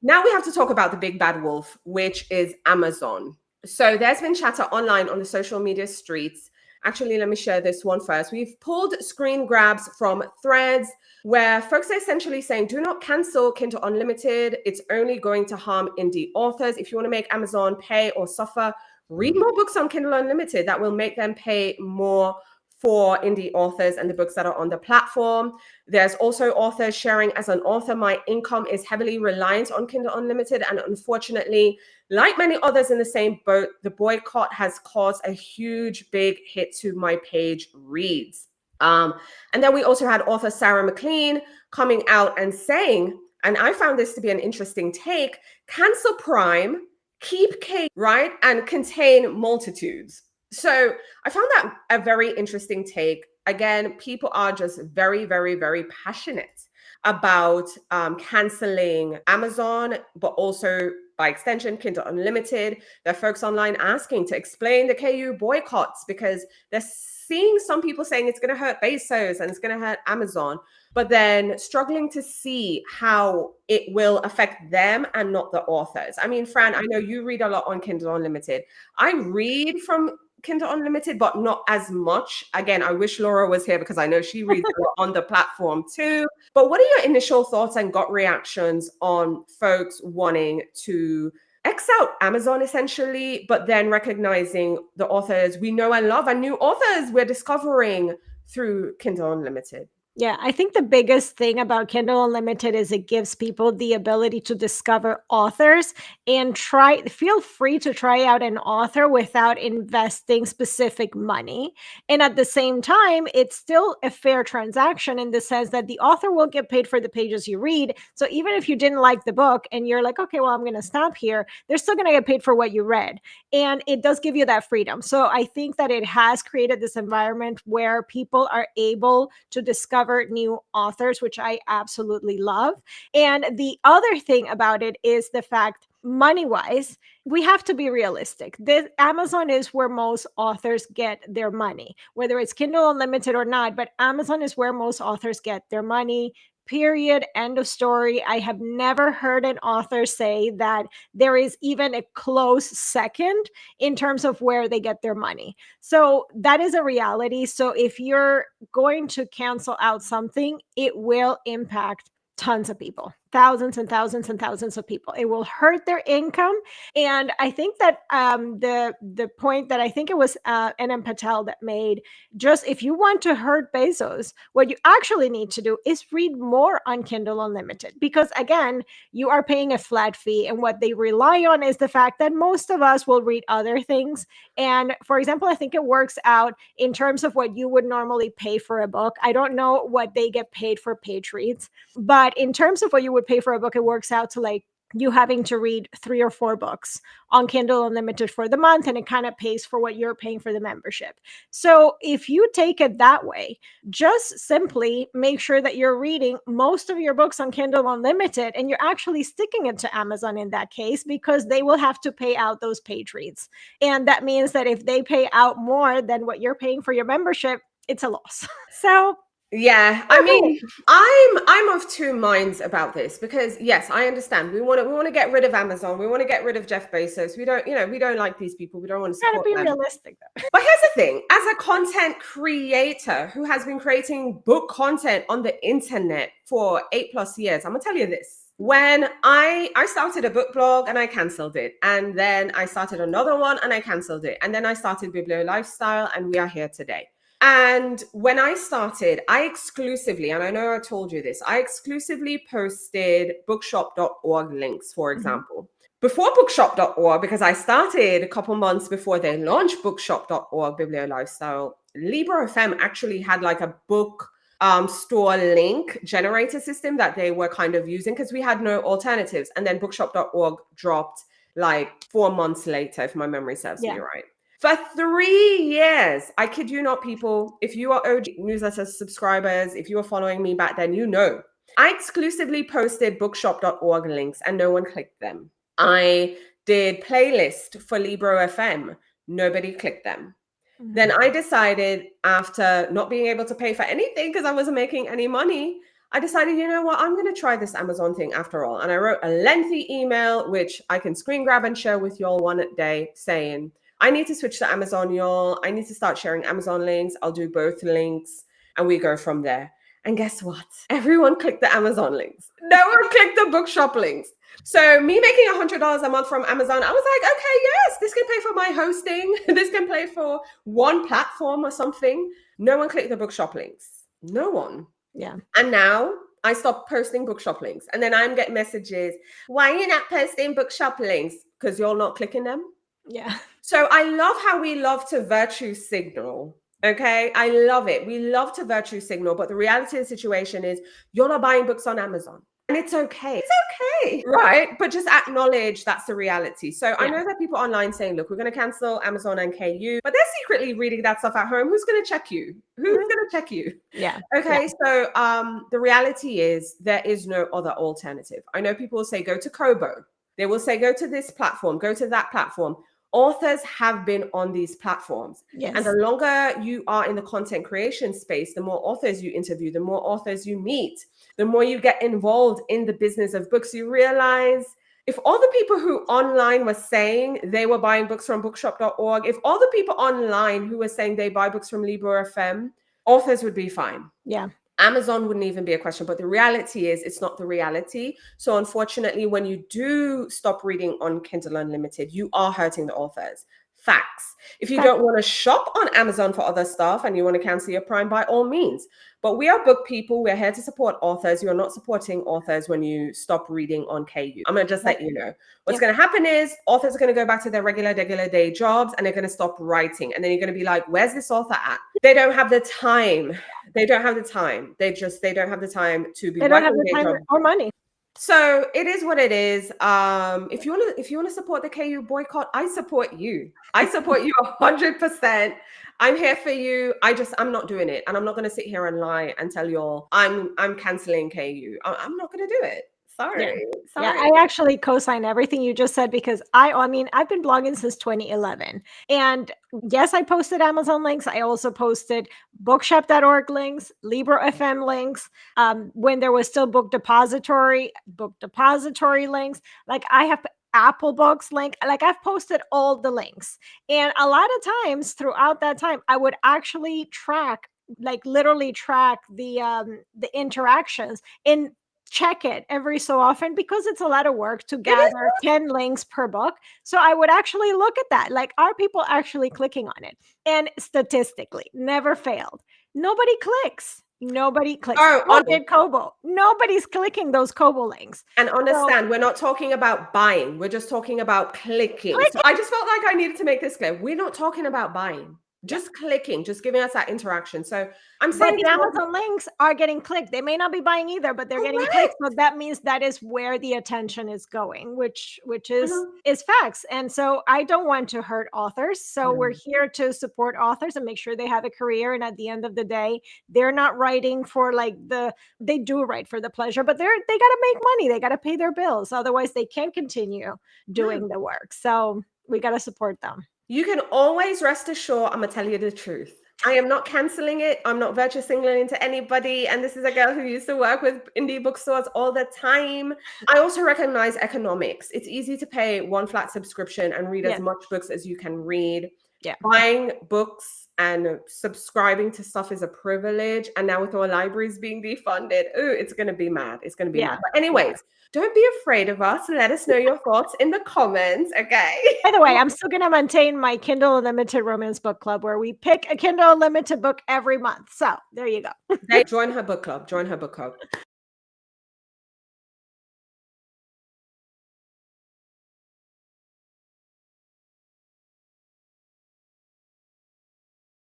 Now we have to talk about the big bad wolf, which is Amazon. So there's been chatter online on the social media streets. Actually, let me share this one first. We've pulled screen grabs from threads where folks are essentially saying, do not cancel Kindle Unlimited. It's only going to harm indie authors. If you want to make Amazon pay or suffer, read more books on Kindle Unlimited. That will make them pay more for indie authors and the books that are on the platform. There's also authors sharing, as an author, my income is heavily reliant on Kindle Unlimited. And unfortunately, like many others in the same boat, the boycott has caused a huge, big hit to my page reads. And then we also had author Sarah McLean coming out and saying, and I found this to be an interesting take, cancel Prime, keep K, right? And contain multitudes. So I found that a very interesting take. Again, people are just very, very, very passionate about canceling Amazon, but also by extension, Kindle Unlimited. There are folks online asking to explain the KU boycotts because they're seeing some people saying it's going to hurt Bezos and it's going to hurt Amazon, but then struggling to see how it will affect them and not the authors. I mean, Fran, I know you read a lot on Kindle Unlimited. I read from Kindle Unlimited, but not as much. Again, I wish Laura was here because I know she reads on the platform too. But what are your initial thoughts and gut reactions on folks wanting to X out Amazon essentially, but then recognizing the authors we know and love and new authors we're discovering through Kindle Unlimited? Yeah, I think the biggest thing about Kindle Unlimited is it gives people the ability to discover authors and feel free to try out an author without investing specific money. And at the same time, it's still a fair transaction in the sense that the author will get paid for the pages you read. So even if you didn't like the book and you're like, okay, well, I'm going to stop here, they're still going to get paid for what you read. And it does give you that freedom. So I think that it has created this environment where people are able to discover new authors, which I absolutely love. And the other thing about it is the fact, money wise, we have to be realistic. Amazon is where most authors get their money, whether it's Kindle Unlimited or not, but Amazon is where most authors get their money. Period. End of story. I have never heard an author say that there is even a close second in terms of where they get their money. So that is a reality. So if you're going to cancel out something, it will impact tons of people, thousands and thousands and thousands of people. It will hurt their income. And I think that the point that I think it was N.M. Patel that made, just if you want to hurt Bezos, what you actually need to do is read more on Kindle Unlimited. Because again, you are paying a flat fee. And what they rely on is the fact that most of us will read other things. And for example, I think it works out in terms of what you would normally pay for a book. I don't know what they get paid for page reads, but in terms of what you would pay for a book, it works out to like you having to read 3 or 4 books on Kindle Unlimited for the month, and it kind of pays for what you're paying for the membership. So if you take it that way, just simply make sure that you're reading most of your books on Kindle Unlimited, and you're actually sticking it to Amazon in that case, because they will have to pay out those page reads. And that means that if they pay out more than what you're paying for your membership, it's a loss. So Yeah, I mean, I'm of two minds about this because yes, I understand. We want to get rid of Amazon. We want to get rid of Jeff Bezos. We don't like these people. We don't want to gotta support be them. realistic though. But here's the thing, as a content creator who has been creating book content on the internet for 8+ years, I'm gonna tell you this. When I started a book blog and I canceled it, and then I started another one and I canceled it, and then I started Biblio Lifestyle, and we are here today. And when I started, I exclusively, and I know I told you this, I exclusively posted bookshop.org links, for example. Before bookshop.org, because I started a couple months before they launched bookshop.org, Biblio Lifestyle, Libro FM actually had like a book store link generator system that they were kind of using because we had no alternatives. And then bookshop.org dropped like 4 months later, if my memory serves me right. For 3 years, I kid you not, people, if you are OG newsletter subscribers, if you were following me back then, you know, I exclusively posted bookshop.org links and no one clicked them. I did playlist for Libro FM. Nobody clicked them. Then I decided, after not being able to pay for anything because I wasn't making any money, I decided, you know what, I'm going to try this Amazon thing after all. And I wrote a lengthy email, which I can screen grab and share with y'all one day, saying, I need to switch to Amazon, y'all. I need to start sharing Amazon links. I'll do both links and we go from there. And guess what? Everyone clicked the Amazon links. No one clicked the bookshop links. So me making $100 a month from Amazon, I was like, okay, yes, this can pay for my hosting. This can pay for one platform or something. No one clicked the bookshop links. No one. Yeah. And now I stopped posting bookshop links. And then I'm getting messages, why are you not posting bookshop links? Because you're not clicking them. Yeah. So I love how we love to virtue signal. Okay. I love it. We love to virtue signal. But the reality of the situation is you're not buying books on Amazon. And it's okay. It's okay. Right. But just acknowledge that's the reality. So I know that people online saying, look, we're going to cancel Amazon and KU, but they're secretly reading that stuff at home. Who's going to check you? Who's going to check you? Yeah. Okay. So the reality is there is no other alternative. I know people will say, go to Kobo. They will say, go to this platform, go to that platform. Authors have been on these platforms. Yes. And the longer you are in the content creation space, the more authors you interview, the more authors you meet, the more you get involved in the business of books, you realize if all the people who online were saying they were buying books from bookshop.org, if all the people online who were saying they buy books from Libro FM, authors would be fine. Yeah. Amazon wouldn't even be a question, but the reality is it's not the reality. So unfortunately, when you do stop reading on Kindle Unlimited, you are hurting the authors. Facts. If you don't want to shop on Amazon for other stuff and you want to cancel your Prime, by all means. But we are book people. We're here to support authors. You are not supporting authors when you stop reading on KU. I'm going to just let you know. What's going to happen is authors are going to go back to their regular day jobs and they're going to stop writing. And then you're going to be like, where's this author at? They don't have the time. They don't have the time. They don't have the time to be working day job or money. So it is what it is. If you want to support the KU boycott, I support you. I support you 100%. I'm here for you. I'm not doing it, and I'm not going to sit here and lie and tell you all I'm canceling KU. I'm not going to do it. Sorry. Yeah, I actually co-sign everything you just said because I've been blogging since 2011. And yes, I posted Amazon links. I also posted bookshop.org links, Libro FM links. When there was still book depository links. Like I have Apple Books link. Like I've posted all the links. And a lot of times throughout that time, I would actually literally track the interactions and check it every so often because it's a lot of work to gather 10 links per book. So I would actually look at that. Like, are people actually clicking on it? And statistically, never failed. Nobody clicks. Oh, did Kobo. Nobody's clicking those Kobo links. And understand, we're not talking about buying. We're just talking about clicking. So I just felt like I needed to make this clear. We're not talking about buying. Just clicking, just giving us that interaction. So I'm saying the Amazon links are getting clicked. They may not be buying either, but they're getting clicked. So that means that is where the attention is going, which is facts. And so I don't want to hurt authors. So we're here to support authors and make sure they have a career. And at the end of the day, they're not writing for they do write for the pleasure, but they got to make money. They got to pay their bills. Otherwise they can't continue doing the work. So we got to support them. You can always rest assured, I'm going to tell you the truth. I am not canceling it. I'm not virtue signaling to anybody. And this is a girl who used to work with indie bookstores all the time. I also recognize economics. It's easy to pay one flat subscription and read as much books as you can read. Yeah. Buying books and subscribing to stuff is a privilege. And now with our libraries being defunded, it's going to be mad. It's going to be mad. But anyways, don't be afraid of us. Let us know your thoughts in the comments, okay? By the way, I'm still going to maintain my Kindle Unlimited Romance Book Club where we pick a Kindle Unlimited book every month. So there you go. Join her book club.